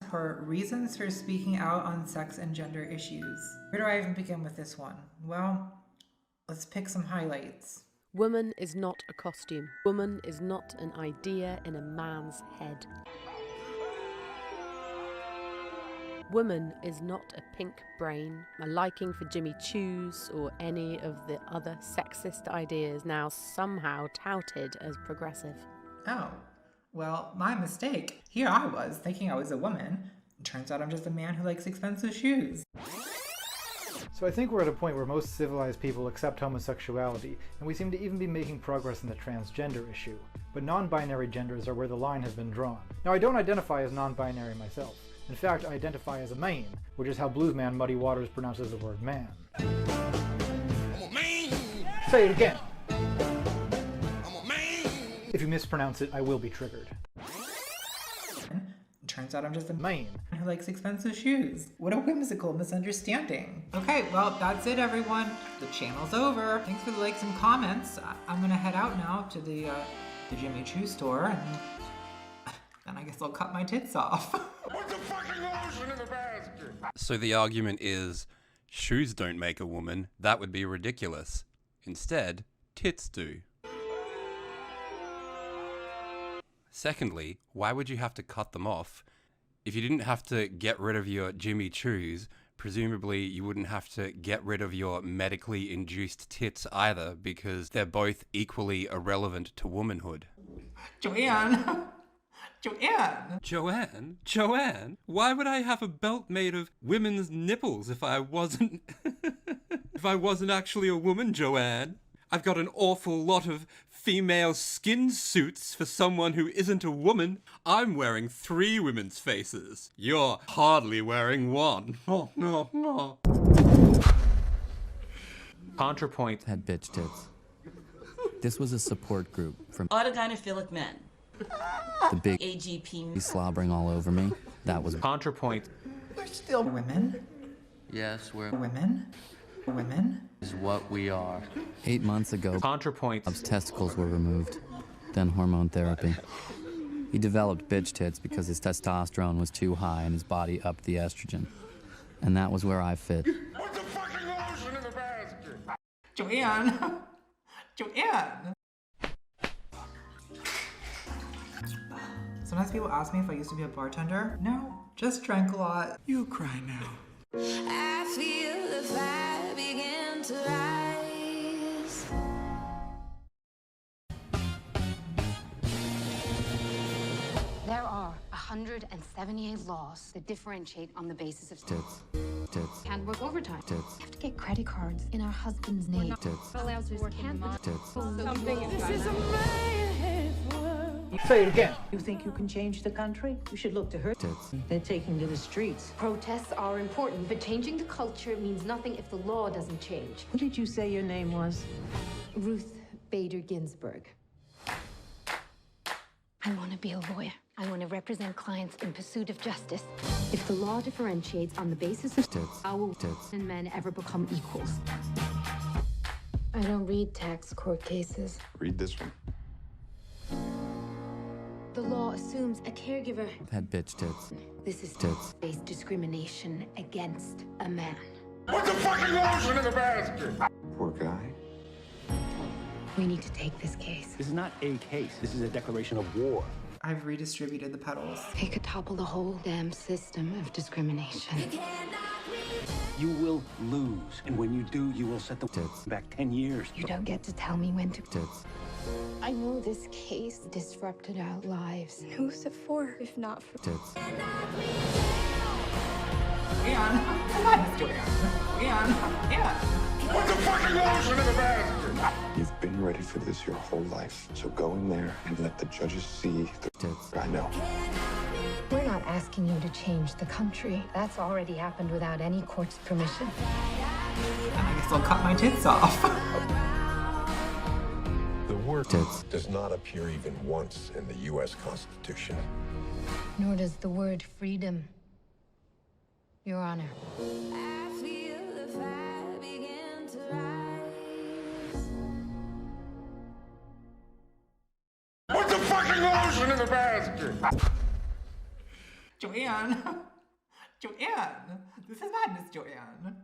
Her reasons for speaking out on sex and gender issues. Where do I even begin with this one? Well, let's pick some highlights. Woman is not a costume. Woman is not an idea in a man's head. Woman is not a pink brain, a liking for Jimmy Choos or any of the other sexist ideas now somehow touted as progressive. Oh, well, my mistake. Here I was, thinking I was a woman. Turns out I'm just a man who likes expensive shoes. So I think we're at a point where most civilized people accept homosexuality, and we seem to even be making progress in the transgender issue. But non-binary genders are where the line has been drawn. Now, I don't identify as non-binary myself. In fact, I identify as a man, which is how bluesman Muddy Waters pronounces the word man. I'm a man. Say it again! I'm a man. If you mispronounce it, I will be triggered. Turns out I'm just a man who likes expensive shoes. What a whimsical misunderstanding. Okay, well, that's it, everyone. The channel's over. Thanks for the likes and comments. I'm gonna head out now to the Jimmy Choo store, and then I guess I'll cut my tits off. Put the fucking lotion in the basket. So the argument is, shoes don't make a woman. That would be ridiculous. Instead, tits do. Secondly, why would you have to cut them off? If you didn't have to get rid of your Jimmy Choos, presumably you wouldn't have to get rid of your medically induced tits either, because they're both equally irrelevant to womanhood. Joanne! Joanne! Joanne? Joanne? Why would I have a belt made of women's nipples if I wasn't... if I wasn't actually a woman, Joanne? I've got an awful lot of female skin suits for someone who isn't a woman. I'm wearing 3 women's faces. You're hardly wearing one. Oh, no, no. Contrapoints had bitch tits. This was a support group from autogynephilic men. the big AGP slobbering all over me. That was Contrapoint. We're still women. Yes, we're Women? Women? is what we are. 8 months ago, Contrapoints. testicles were removed, then hormone therapy. He developed bitch tits because his testosterone was too high and his body upped the estrogen. And that was where I fit. Put the fucking lotion in the basket. Joanne! Joanne! Sometimes people ask me if I used to be a bartender. No, just drank a lot. You cry now. I feel the fire begin to rise. There are 178 laws that differentiate on the basis of Tits. Tits. Can't work overtime. Tits. We have to get credit cards in our husband's name. Tits. Allowed to work in the Tits. This is a man's world. Say it again! You think you can change the country? You should look to her. Tits. They're taking to the streets. Protests are important, but changing the culture means nothing if the law doesn't change. What did you say your name was? Ruth Bader Ginsburg. I want to be a lawyer. I want to represent clients in pursuit of justice. If the law differentiates on the basis of Tits. how will Tits. and men ever become equals? I don't read tax court cases. Read this one. The law assumes a caregiver. Had bitch tits. This is Tits. based discrimination against a man. Put the fucking lotion in the basket. Poor guy. We need to take this case. This is not a case. This is a declaration of war. I've redistributed the petals. It could topple the whole damn system of discrimination. You will lose. And when you do, you will set the Tits. back 10 years. You don't get to tell me when to. Tits. I know this case disrupted our lives. Who's it for, if not for... Tits. Joanne! Joanne! Joanne! Put the fucking lotion in the basket. You've been ready for this your whole life, so go in there and let the judges see the Tits. I know. We're not asking you to change the country. That's already happened without any court's permission. I guess I'll cut my tits off. The word Tits. does not appear even once in the U.S. Constitution. Nor does the word freedom, Your Honor. I feel the fire begin to rise. Put the fucking lotion in the basket. Joanne! Joanne! This is madness, Joanne.